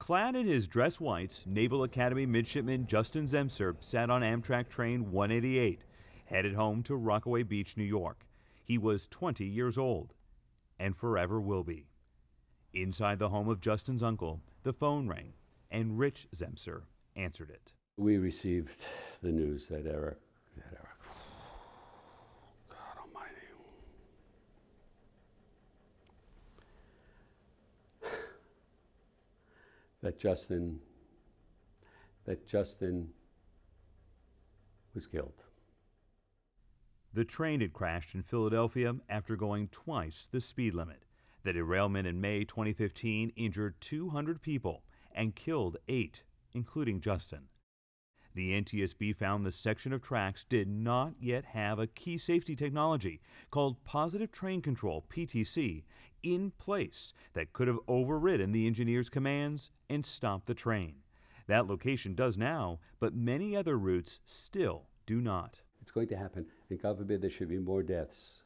Clad in his dress whites, Naval Academy midshipman Justin Zemser sat on Amtrak train 188, headed home to Rockaway Beach, New York. He was 20 years old, and forever will be. Inside the home of Justin's uncle, the phone rang, and Rich Zemser answered it. We received the news that Eric, God almighty, that Justin was killed. The train had crashed in Philadelphia after going twice the speed limit. The derailment in May 2015 injured 200 people and killed 8, including Justin. The NTSB found the section of tracks did not yet have a key safety technology called Positive Train Control, PTC, in place that could have overridden the engineer's commands and stopped the train. That location does now, but many other routes still do not. It's going to happen, and God forbid there should be more deaths.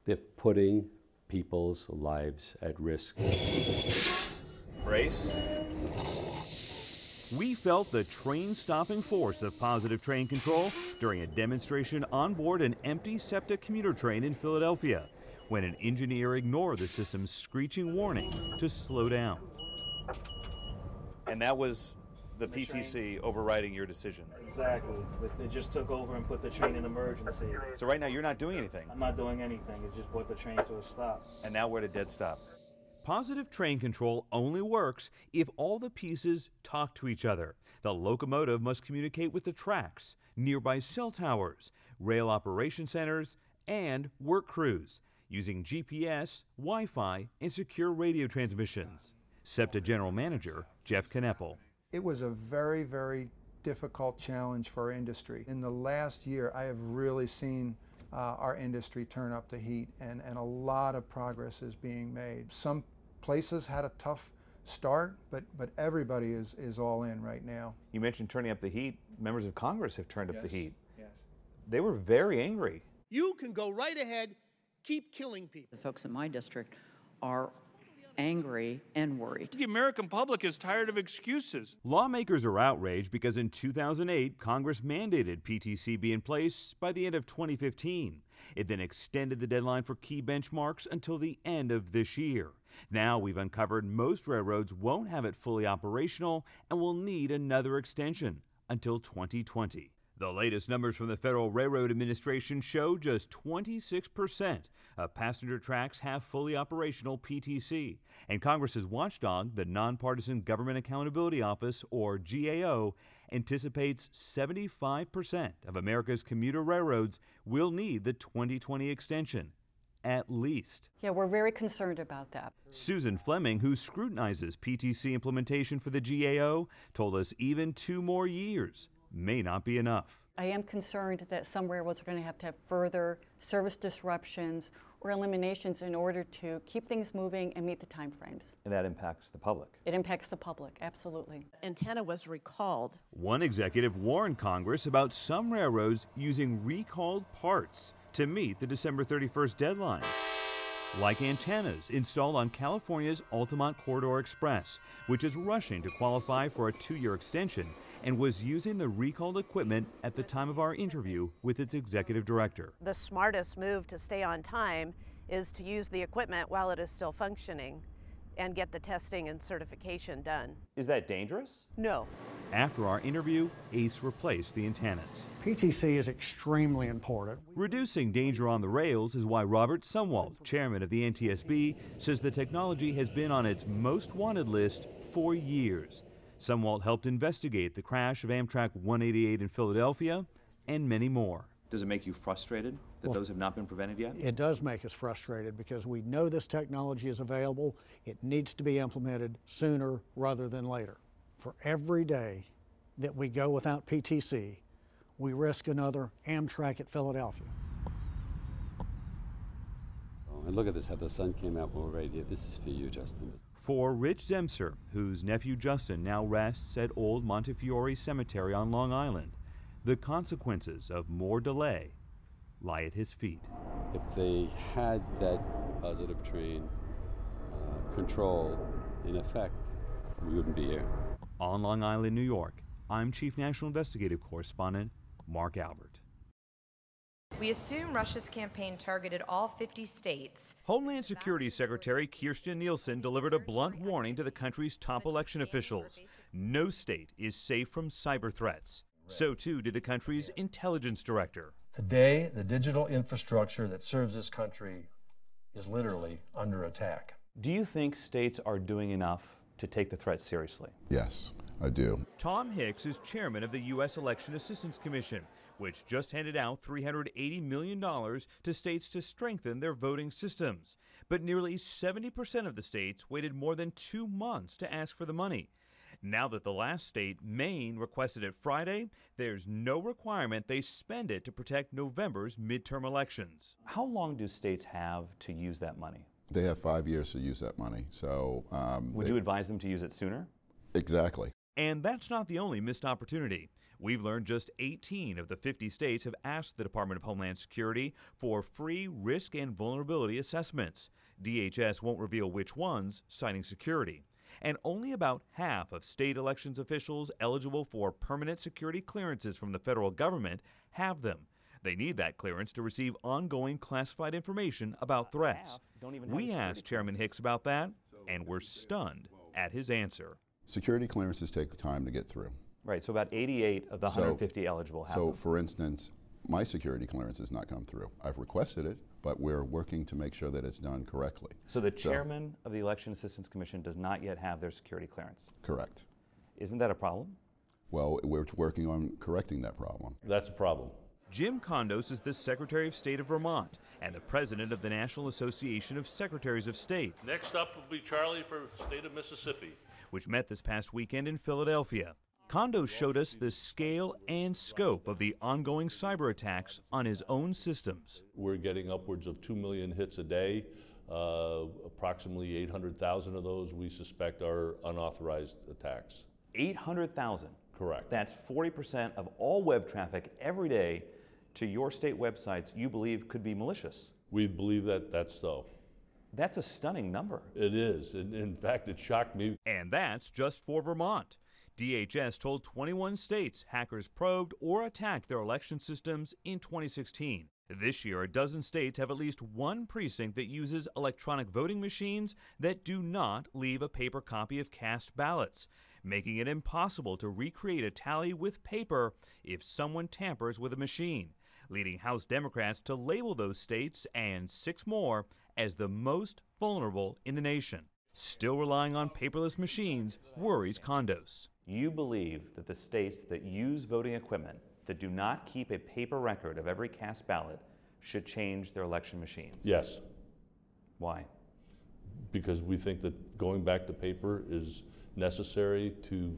They're putting people's lives at risk. Brace. We felt the train-stopping force of Positive Train Control during a demonstration on board an empty SEPTA commuter train in Philadelphia, when an engineer ignored the system's screeching warning to slow down. And that was the PTC overriding your decision. Exactly. They just took over and put the train in emergency. So right now you're not doing anything. I'm not doing anything. It just brought the train to a stop. And now we're at a dead stop. Positive Train Control only works if all the pieces talk to each other. The locomotive must communicate with the tracks, nearby cell towers, rail operation centers, and work crews, using GPS, Wi-Fi, and secure radio transmissions. SEPTA General Manager Jeff Kneppel. It was a very, very difficult challenge for our industry. In the last year, I have really seen our industry turn up the heat, and a lot of progress is being made. Some places had a tough start, but everybody is all in right now. You mentioned turning up the heat. Members of Congress have turned up the heat. Yes. They were very angry. You can go right ahead, keep killing people. The folks in my district are angry and worried. The American public is tired of excuses. Lawmakers are outraged because in 2008, Congress mandated PTC be in place by the end of 2015. It then extended the deadline for key benchmarks until the end of this year. Now we've uncovered most railroads won't have it fully operational and will need another extension until 2020. The latest numbers from the Federal Railroad Administration show just 26% of passenger tracks have fully operational PTC. And Congress's watchdog, the Nonpartisan Government Accountability Office, or GAO, anticipates 75% of America's commuter railroads will need the 2020 extension, at least. Yeah, we're very concerned about that. Susan Fleming, who scrutinizes PTC implementation for the GAO, told us even 2 more years may not be enough. I am concerned that some railroads are going to have further service disruptions or eliminations in order to keep things moving and meet the time frames. And that impacts the public. It impacts the public, absolutely. Antenna was recalled. One executive warned Congress about some railroads using recalled parts to meet the December 31st deadline, like antennas installed on California's Altamont Corridor Express, which is rushing to qualify for a 2-year extension and was using the recalled equipment at the time of our interview with its executive director. The smartest move to stay on time is to use the equipment while it is still functioning and get the testing and certification done. Is that dangerous? No. After our interview, ACE replaced the antennas. PTC is extremely important. Reducing danger on the rails is why Robert Sumwalt, chairman of the NTSB, says the technology has been on its most wanted list for years. Sumwalt helped investigate the crash of Amtrak 188 in Philadelphia and many more. Does it make you frustrated that those have not been prevented yet? It does make us frustrated because we know this technology is available. It needs to be implemented sooner rather than later. For every day that we go without PTC, we risk another Amtrak at Philadelphia. Oh, and look at this, how the sun came out already. This is for you, Justin. For Rich Zemser, whose nephew Justin now rests at Old Montefiore Cemetery on Long Island, the consequences of more delay lie at his feet. If they had that positive train control in effect, we wouldn't be here. On Long Island, New York, I'm Chief National Investigative Correspondent Mark Albert. We assume Russia's campaign targeted all 50 states. Homeland Security Secretary Kirstjen Nielsen delivered a blunt warning to the country's top election officials. No state is safe from cyber threats. So too did the country's intelligence director. Today, the digital infrastructure that serves this country is literally under attack. Do you think states are doing enough to take the threat seriously? Yes, I do. Tom Hicks is chairman of the U.S. Election Assistance Commission, which just handed out $380 million to states to strengthen their voting systems. But nearly 70% of the states waited more than 2 months to ask for the money. Now that the last state, Maine, requested it Friday, there's no requirement they spend it to protect November's midterm elections. How long do states have to use that money? They have 5 years to use that money. So would you advise them to use it sooner? Exactly. And that's not the only missed opportunity. We've learned just 18 of the 50 states have asked the Department of Homeland Security for free risk and vulnerability assessments. DHS won't reveal which ones, citing security. And only about half of state elections officials eligible for permanent security clearances from the federal government have them. They need that clearance to receive ongoing classified information about threats. We asked Chairman Hicks about that, and we're stunned at his answer. Security clearances take time to get through. Right, so about 88 of the 150 eligible have them. For instance, my security clearance has not come through. I've requested it, but we're working to make sure that it's done correctly. So the chairman of the Election Assistance Commission does not yet have their security clearance? Correct. Isn't that a problem? Well, we're working on correcting that problem. That's a problem. Jim Kondos is the Secretary of State of Vermont and the president of the National Association of Secretaries of State. Next up will be Charlie for the state of Mississippi, which met this past weekend in Philadelphia. Kondos showed us the scale and scope of the ongoing cyber attacks on his own systems. We're getting upwards of 2 million hits a day. Approximately 800,000 of those we suspect are unauthorized attacks. 800,000? Correct. That's 40% of all web traffic every day to your state websites you believe could be malicious. We believe that that's so. That's a stunning number. It is. In fact, it shocked me. And that's just for Vermont. DHS told 21 states hackers probed or attacked their election systems in 2016. This year, a dozen states have at least one precinct that uses electronic voting machines that do not leave a paper copy of cast ballots, making it impossible to recreate a tally with paper if someone tampers with a machine, leading House Democrats to label those states and 6 more as the most vulnerable in the nation. Still relying on paperless machines worries Kondos. You believe that the states that use voting equipment that do not keep a paper record of every cast ballot should change their election machines? Yes. Why? Because we think that going back to paper is necessary to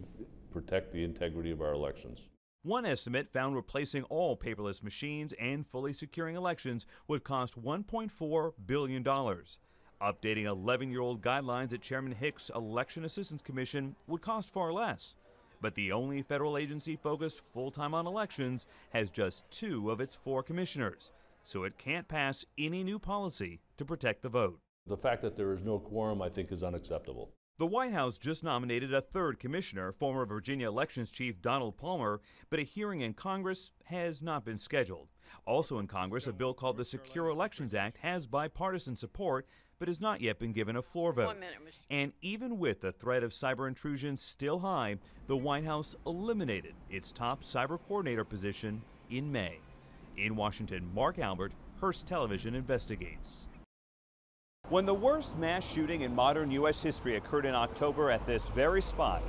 protect the integrity of our elections. One estimate found replacing all paperless machines and fully securing elections would cost $1.4 billion. Updating 11-year-old guidelines at Chairman Hicks' Election Assistance Commission would cost far less. But the only federal agency focused full-time on elections has just 2 of its 4 commissioners, so it can't pass any new policy to protect the vote. The fact that there is no quorum, I think, is unacceptable. The White House just nominated a 3rd commissioner, former Virginia Elections Chief Donald Palmer, but a hearing in Congress has not been scheduled. Also in Congress, a bill called the Secure Elections Act has bipartisan support, but has not yet been given a floor vote. And even with the threat of cyber intrusion still high, the White House eliminated its top cyber coordinator position in May. In Washington, Mark Albert, Hearst Television investigates. When the worst mass shooting in modern U.S. history occurred in October at this very spot,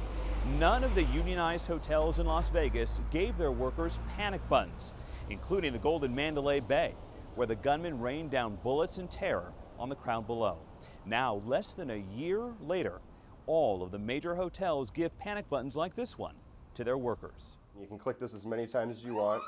none of the unionized hotels in Las Vegas gave their workers panic buttons, including the Golden Mandalay Bay, where the gunman rained down bullets and terror on the crowd below. Now, less than a year later, all of the major hotels give panic buttons like this one to their workers. You can click this as many times as you want,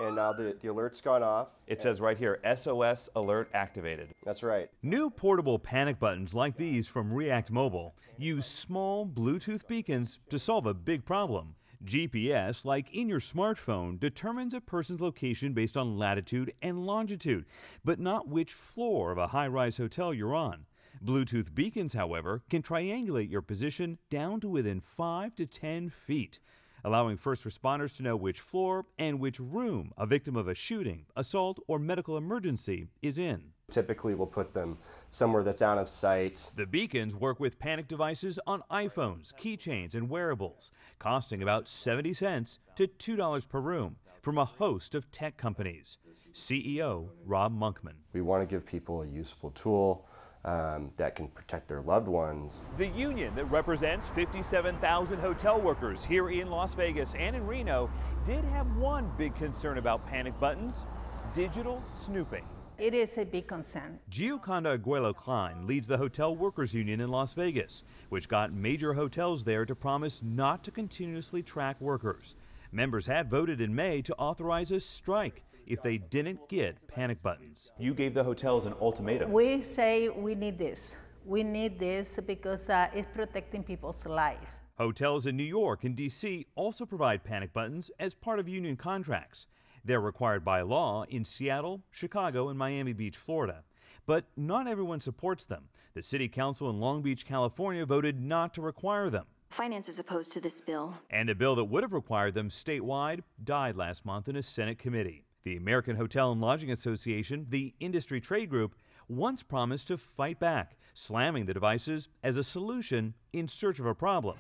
and now the alert's gone off. It says right here, SOS alert activated. That's right. New portable panic buttons like these from React Mobile use small Bluetooth beacons to solve a big problem. GPS, like in your smartphone, determines a person's location based on latitude and longitude, but not which floor of a high-rise hotel you're on. Bluetooth beacons, however, can triangulate your position down to within 5 to 10 feet, allowing first responders to know which floor and which room a victim of a shooting, assault, or medical emergency is in. Typically, we'll put them somewhere that's out of sight. The beacons work with panic devices on iPhones, keychains, and wearables, costing about 70 cents to $2 per room from a host of tech companies. CEO Rob Monkman. We want to give people a useful tool that can protect their loved ones. The union that represents 57,000 hotel workers here in Las Vegas and in Reno did have one big concern about panic buttons: digital snooping. It is a big concern. Gioconda Aguelo-Klein leads the Hotel Workers Union in Las Vegas, which got major hotels there to promise not to continuously track workers. Members had voted in May to authorize a strike if they didn't get panic buttons. You gave the hotels an ultimatum. We say we need this. We need this because it's protecting people's lives. Hotels in New York and D.C. also provide panic buttons as part of union contracts. They're required by law in Seattle, Chicago, and Miami Beach, Florida. But not everyone supports them. The City Council in Long Beach, California voted not to require them. Finance is opposed to this bill. And a bill that would have required them statewide died last month in a Senate committee. The American Hotel and Lodging Association, the industry trade group, once promised to fight back, slamming the devices as a solution in search of a problem.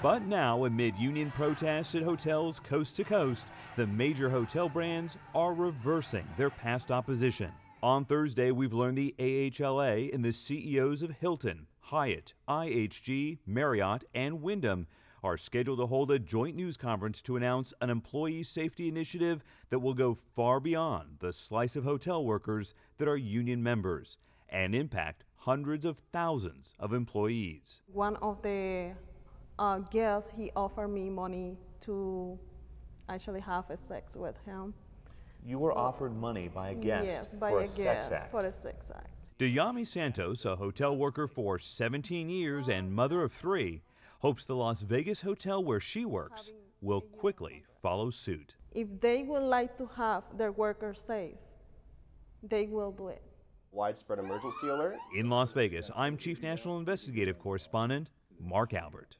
But now, amid union protests at hotels coast to coast, the major hotel brands are reversing their past opposition. On Thursday, we've learned the AHLA and the CEOs of Hilton, Hyatt, IHG, Marriott, and Wyndham are scheduled to hold a joint news conference to announce an employee safety initiative that will go far beyond the slice of hotel workers that are union members and impact hundreds of thousands of employees. One of the guests, he offered me money to actually have a sex with him. You were offered money by a guest yes, by for a a sex act. For a sex act. Dayami Santos, a hotel worker for 17 years and mother of 3, hopes the Las Vegas hotel where she works will quickly follow suit. If they would like to have their workers safe, they will do it. Widespread emergency alert. In Las Vegas, I'm Chief National Investigative Correspondent Mark Albert.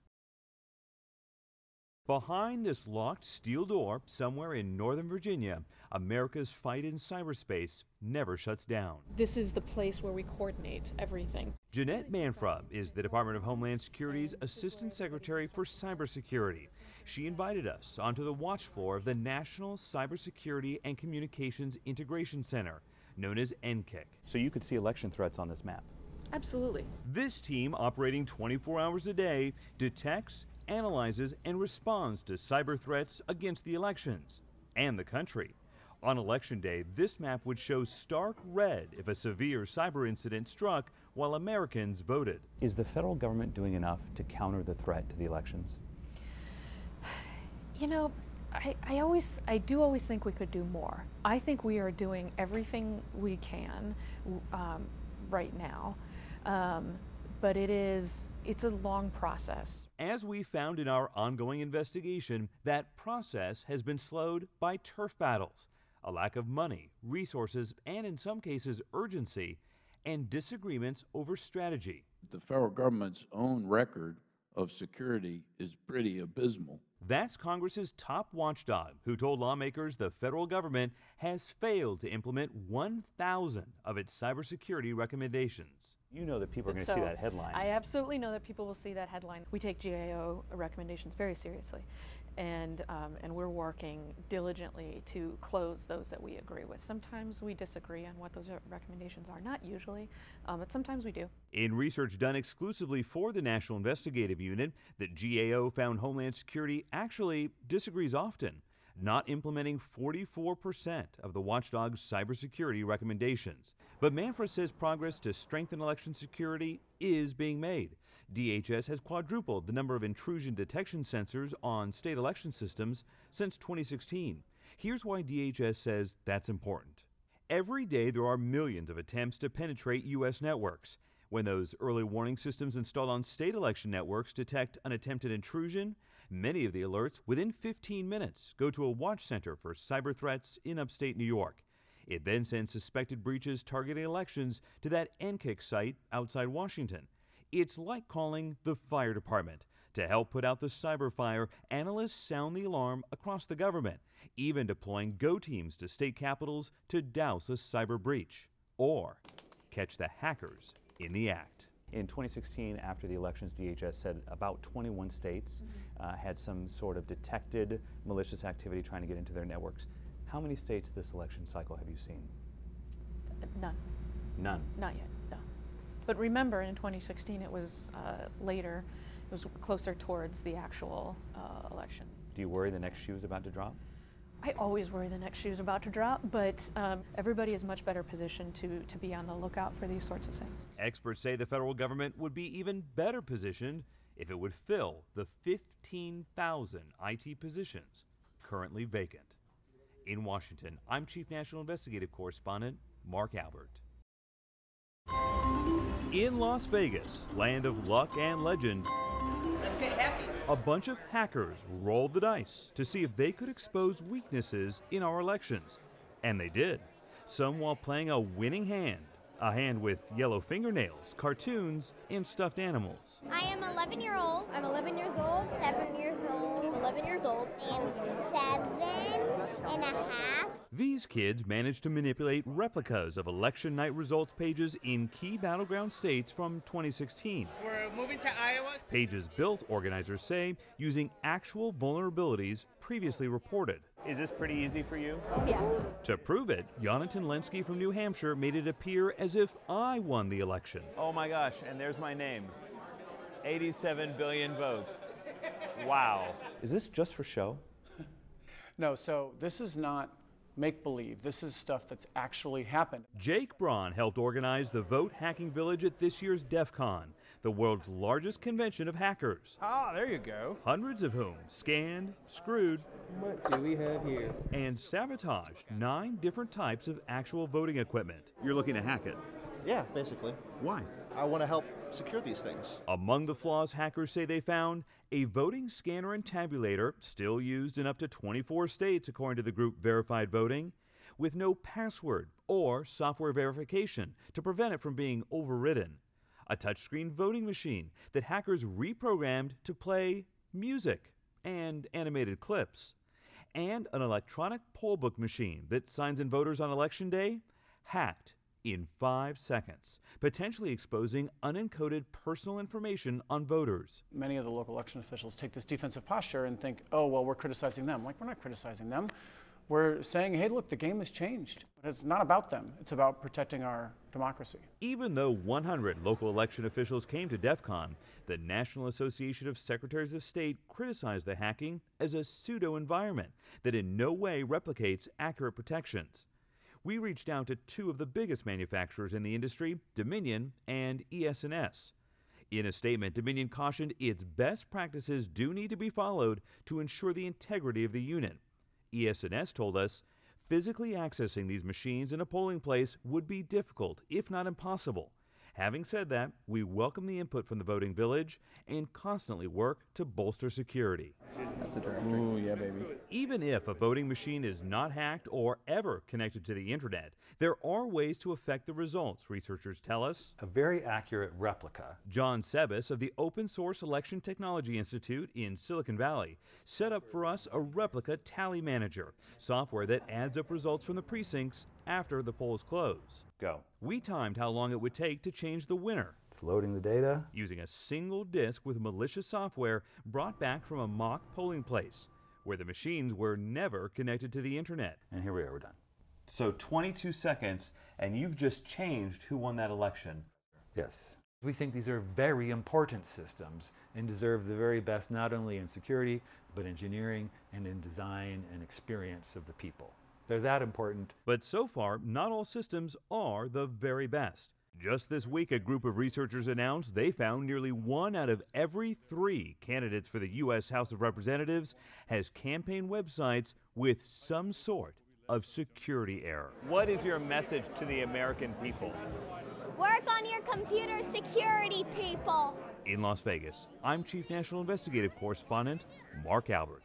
Behind this locked steel door, somewhere in Northern Virginia, America's fight in cyberspace never shuts down. This is the place where we coordinate everything. Jeanette Manfra is the Department of Homeland Security's Assistant Secretary for Cybersecurity. She invited us onto the watch floor of the National Cybersecurity and Communications Integration Center, known as NCIC. So you could see election threats on this map? Absolutely. This team, operating 24 hours a day, detects, analyzes, and responds to cyber threats against the elections and the country. On Election Day, this map would show stark red if a severe cyber incident struck while Americans voted. Is the federal government doing enough to counter the threat to the elections? You know, I do always think we could do more. I think we are doing everything we can right now. But it's a long process. As we found in our ongoing investigation, that process has been slowed by turf battles, a lack of money, resources, and in some cases urgency, and disagreements over strategy. The federal government's own record of security is pretty abysmal. That's Congress's top watchdog, who told lawmakers the federal government has failed to implement 1,000 of its cybersecurity recommendations. You know that people are going to see that headline. I absolutely know that people will see that headline. We take GAO recommendations very seriously, and we're working diligently to close those that we agree with. Sometimes we disagree on what those recommendations are, not usually, but sometimes we do. In research done exclusively for the National Investigative Unit, the GAO found Homeland Security actually disagrees often, not implementing 44% of the watchdog's cybersecurity recommendations. But Manfra says progress to strengthen election security is being made. DHS has quadrupled the number of intrusion detection sensors on state election systems since 2016. Here's why DHS says that's important. Every day there are millions of attempts to penetrate U.S. networks. When those early warning systems installed on state election networks detect an attempted intrusion, many of the alerts within 15 minutes go to a watch center for cyber threats in upstate New York. It then sends suspected breaches targeting elections to that NKIC site outside Washington. It's like calling the fire department. To help put out the cyber fire, analysts sound the alarm across the government, even deploying go teams to state capitals to douse a cyber breach or catch the hackers in the act. In 2016, after the elections, DHS said about 21 states had some sort of detected malicious activity trying to get into their networks. How many states this election cycle have you seen? None. None? Not yet, no. But remember, in 2016, it was later. It was closer towards the actual election. Do you worry the next shoe is about to drop? I always worry the next shoe is about to drop, but everybody is much better positioned to be on the lookout for these sorts of things. Experts say the federal government would be even better positioned if it would fill the 15,000 IT positions currently vacant. In Washington, I'm Chief National Investigative Correspondent Mark Albert. In Las Vegas, land of luck and legend, let's get hacky. A bunch of hackers rolled the dice to see if they could expose weaknesses in our elections. And they did. Some while playing a winning hand. A hand with yellow fingernails, cartoons, and stuffed animals. I am 11 years old. I'm 11 years old. 7 years old. 11 years old. And 7.5. These kids managed to manipulate replicas of election night results pages in key battleground states from 2016. We're moving to Iowa. Pages built, organizers say, using actual vulnerabilities previously reported. Is this pretty easy for you? Yeah. To prove it, Jonathan Lenski from New Hampshire made it appear as if I won the election. Oh my gosh, and there's my name. 87 billion votes. Wow. Is this just for show? No, so this is not make-believe. This is stuff that's actually happened. Jake Braun helped organize the Vote Hacking Village at this year's DEF CON, the world's largest convention of hackers. Ah, there you go. Hundreds of whom scanned, screwed, what do we have here? And sabotaged 9 different types of actual voting equipment. You're looking to hack it? Yeah, basically. Why? I want to help secure these things. Among the flaws hackers say they found, a voting scanner and tabulator, still used in up to 24 states according to the group Verified Voting, with no password or software verification to prevent it from being overridden. A touchscreen voting machine that hackers reprogrammed to play music and animated clips. And an electronic poll book machine that signs in voters on election day, hacked in 5 seconds, potentially exposing unencoded personal information on voters. Many of the local election officials take this defensive posture and think, oh, well, we're criticizing them. Like, we're not criticizing them. We're saying, hey, look, the game has changed. But it's not about them. It's about protecting our democracy. Even though 100 local election officials came to DEF CON, the National Association of Secretaries of State criticized the hacking as a pseudo-environment that in no way replicates accurate protections. We reached out to 2 of the biggest manufacturers in the industry, Dominion and ES&S. In a statement, Dominion cautioned its best practices do need to be followed to ensure the integrity of the unit. ES&S told us physically accessing these machines in a polling place would be difficult, if not impossible. Having said that, we welcome the input from the voting village and constantly work to bolster security. That's a directory. Ooh, yeah, baby. Even if a voting machine is not hacked or ever connected to the internet, there are ways to affect the results, researchers tell us. A very accurate replica. John Sebas of the Open Source Election Technology Institute in Silicon Valley set up for us a replica tally manager, software that adds up results from the precincts after the polls close. Go. We timed how long it would take to change the winner. It's loading the data. Using a single disk with malicious software brought back from a mock polling place, where the machines were never connected to the internet. And here we are, we're done. So 22 seconds, and you've just changed who won that election. Yes. We think these are very important systems and deserve the very best not only in security, but engineering and in design and experience of the people. They're that important. But so far, not all systems are the very best. Just this week, a group of researchers announced they found nearly 1 out of every 3 candidates for the U.S. House of Representatives has campaign websites with some sort of security error. What is your message to the American people? Work on your computer security, people. In Las Vegas, I'm Chief National Investigative Correspondent Mark Albert.